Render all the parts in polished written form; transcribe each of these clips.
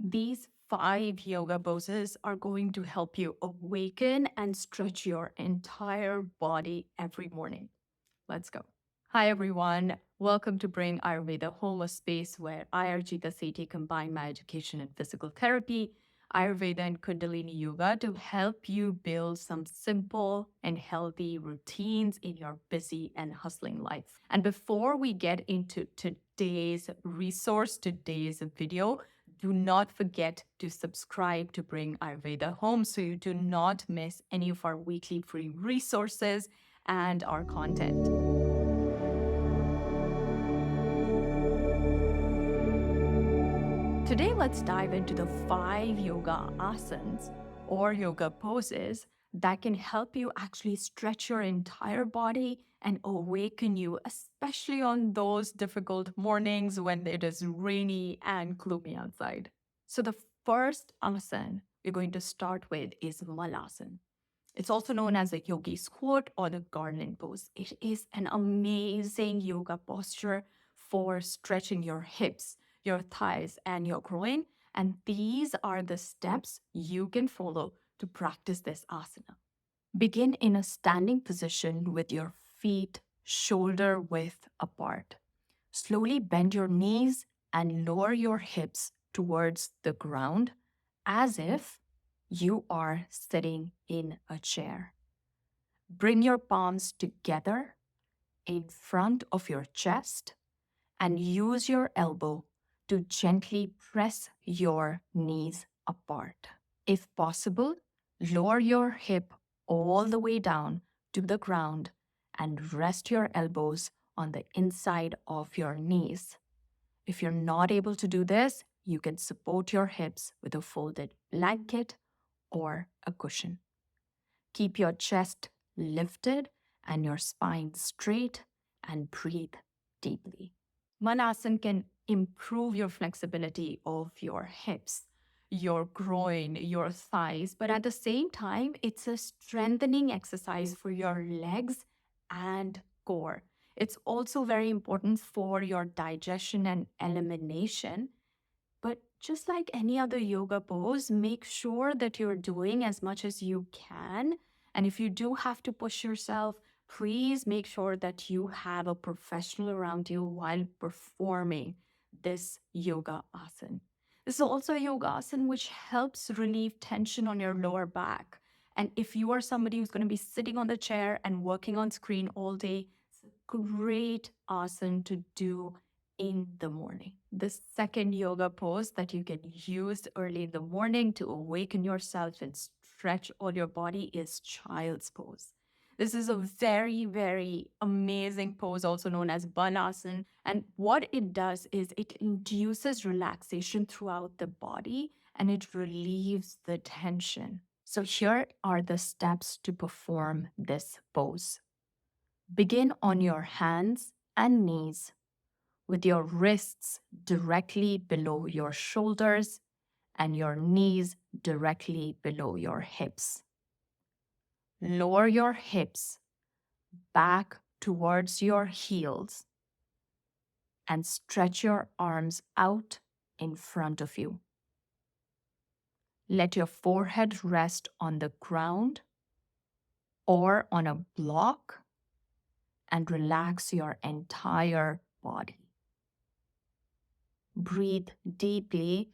These 5 yoga poses are going to help you awaken and stretch your entire body every morning. Let's go. Hi, everyone. Welcome to Bring Ayurveda Home, a space where Ayurveda Seti combine my education and physical therapy, Ayurveda and Kundalini Yoga to help you build some simple and healthy routines in your busy and hustling life. And before we get into today's resource, today's video, do not forget to subscribe to Bring Ayurveda Home so you do not miss any of our weekly free resources and our content. Today, let's dive into the 5 yoga asanas or yoga poses that can help you actually stretch your entire body and awaken you, especially on those difficult mornings when it is rainy and gloomy outside. So, the first asana we're going to start with is Malasana. It's also known as the yogi squat or the garland pose. It is an amazing yoga posture for stretching your hips, your thighs, and your groin. And these are the steps you can follow to practice this asana. Begin in a standing position with your feet shoulder width apart. Slowly bend your knees and lower your hips towards the ground as if you are sitting in a chair. Bring your palms together in front of your chest and use your elbow to gently press your knees apart. If possible, lower your hip all the way down to the ground and rest your elbows on the inside of your knees. If you're not able to do this, you can support your hips with a folded blanket or a cushion. Keep your chest lifted and your spine straight and breathe deeply. Manasana can improve your flexibility of your hips, your groin, your thighs, but at the same time, it's a strengthening exercise for your legs and core. It's also very important for your digestion and elimination. But just like any other yoga pose, make sure that you're doing as much as you can. And if you do have to push yourself, please make sure that you have a professional around you while performing this yoga asana. This is also a yoga asana which helps relieve tension on your lower back. And if you are somebody who's going to be sitting on the chair and working on screen all day, it's a great asana to do in the morning. The second yoga pose that you can use early in the morning to awaken yourself and stretch all your body is child's pose. This is a very, very amazing pose, also known as Banasana. And what it does is it induces relaxation throughout the body and it relieves the tension. So here are the steps to perform this pose. Begin on your hands and knees with your wrists directly below your shoulders and your knees directly below your hips. Lower your hips back towards your heels and stretch your arms out in front of you. Let your forehead rest on the ground or on a block and relax your entire body. Breathe deeply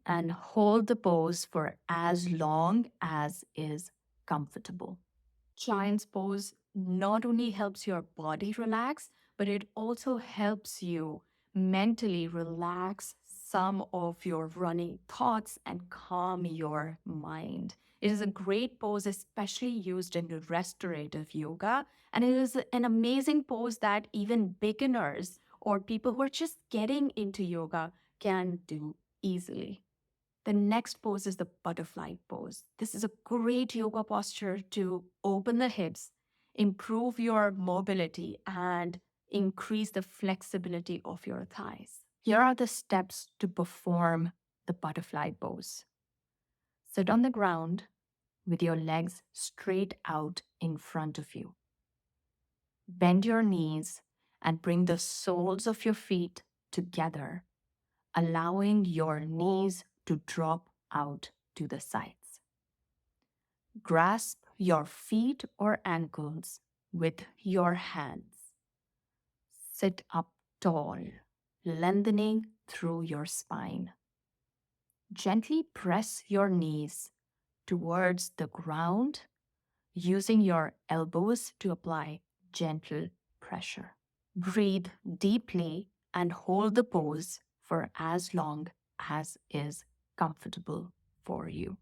and hold the pose for as long as is comfortable. Child's pose not only helps your body relax, but it also helps you mentally relax some of your running thoughts and calm your mind. It is a great pose, especially used in restorative yoga. And it is an amazing pose that even beginners or people who are just getting into yoga can do easily. The next pose is the butterfly pose. This is a great yoga posture to open the hips, improve your mobility, and increase the flexibility of your thighs. Here are the steps to perform the butterfly pose. Sit on the ground with your legs straight out in front of you. Bend your knees and bring the soles of your feet together allowing your knees to drop out to the sides. Grasp your feet or ankles with your hands. Sit up tall, lengthening through your spine. Gently press your knees towards the ground, using your elbows to apply gentle pressure. Breathe deeply and hold the pose for as long as is comfortable for you.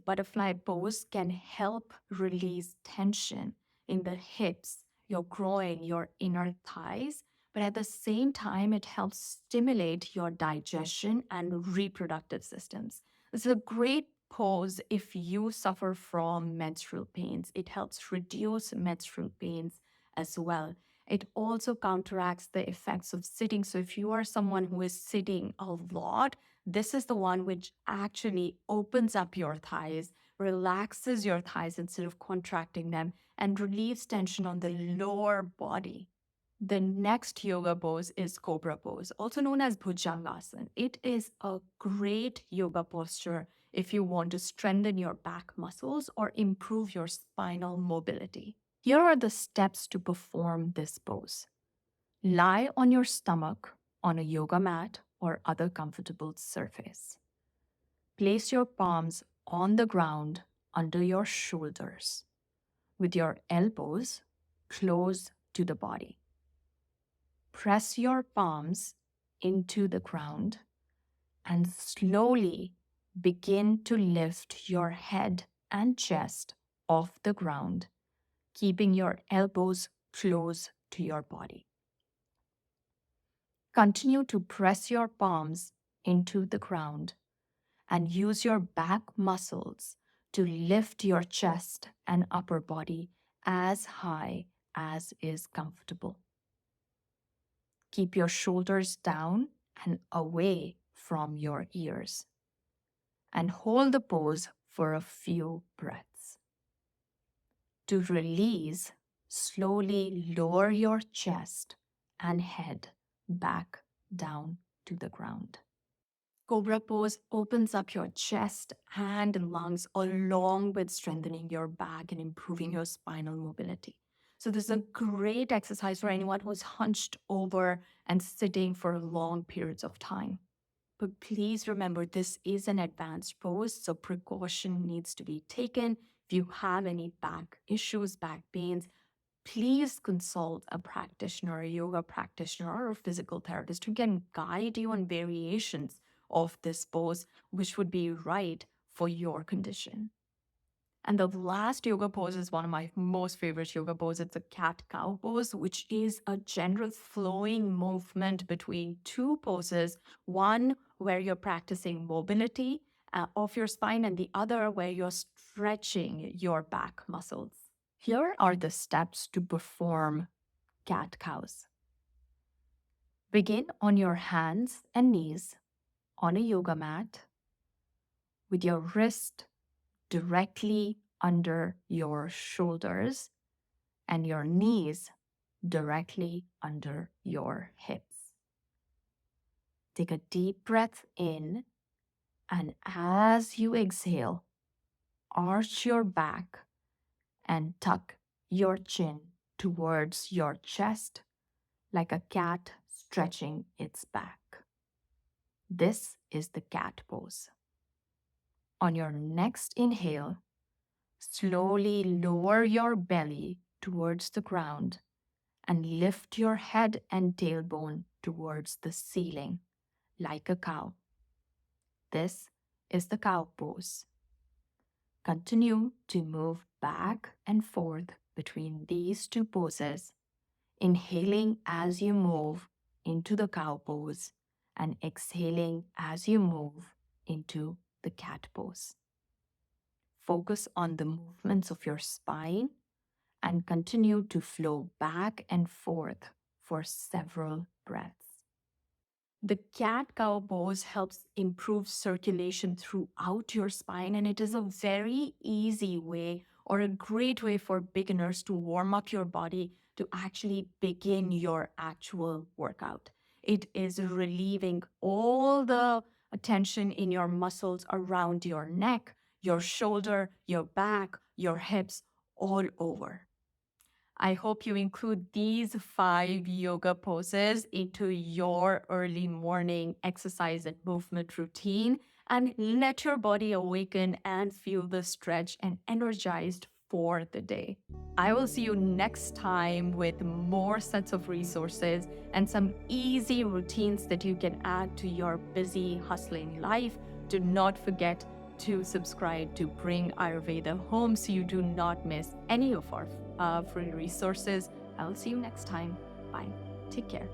Butterfly pose can help release tension in the hips, your groin, your inner thighs, but at the same time, it helps stimulate your digestion and reproductive systems. This is a great pose if you suffer from menstrual pains. It helps reduce menstrual pains as well. It also counteracts the effects of sitting. So, if you are someone who is sitting a lot, this is the one which actually opens up your thighs, relaxes your thighs instead of contracting them, and relieves tension on the lower body. The next yoga pose is Cobra pose, also known as Bhujangasana. It is a great yoga posture if you want to strengthen your back muscles or improve your spinal mobility. Here are the steps to perform this pose. Lie on your stomach on a yoga mat or other comfortable surface. Place your palms on the ground under your shoulders with your elbows close to the body. Press your palms into the ground and slowly begin to lift your head and chest off the ground, keeping your elbows close to your body. Continue to press your palms into the ground and use your back muscles to lift your chest and upper body as high as is comfortable. Keep your shoulders down and away from your ears. And hold the pose for a few breaths. To release, slowly lower your chest and head back down to the ground. Cobra pose opens up your chest and lungs along with strengthening your back and improving your spinal mobility. So this is a great exercise for anyone who's hunched over and sitting for long periods of time. But please remember, this is an advanced pose, so precaution needs to be taken. If you have any back issues, back pains, please consult a practitioner, a yoga practitioner, or a physical therapist who can guide you on variations of this pose, which would be right for your condition. And the last yoga pose is one of my most favorite yoga poses. It's a cat-cow pose, which is a general flowing movement between two poses, one where you're practicing mobility of your spine and the other where you're stretching your back muscles. Here are the steps to perform cat-cows. Begin on your hands and knees on a yoga mat with your wrist directly under your shoulders and your knees directly under your hips. Take a deep breath in, and as you exhale, arch your back and tuck your chin towards your chest like a cat stretching its back. This is the cat pose. On your next inhale, slowly lower your belly towards the ground and lift your head and tailbone towards the ceiling like a cow. This is the cow pose. Continue to move back and forth between these two poses, inhaling as you move into the cow pose and exhaling as you move into the cat pose. Focus on the movements of your spine and continue to flow back and forth for several breaths. The cat-cow pose helps improve circulation throughout your spine, and it is a very easy way or a great way for beginners to warm up your body to actually begin your actual workout. It is relieving all the tension in your muscles around your neck, your shoulder, your back, your hips, all over. I hope you include these 5 yoga poses into your early morning exercise and movement routine and let your body awaken and feel the stretch and energized for the day. I will see you next time with more sets of resources and some easy routines that you can add to your busy, hustling life. Do not forget to subscribe to Bring Ayurveda Home so you do not miss any of our free resources. I'll see you next time. Bye. Take care.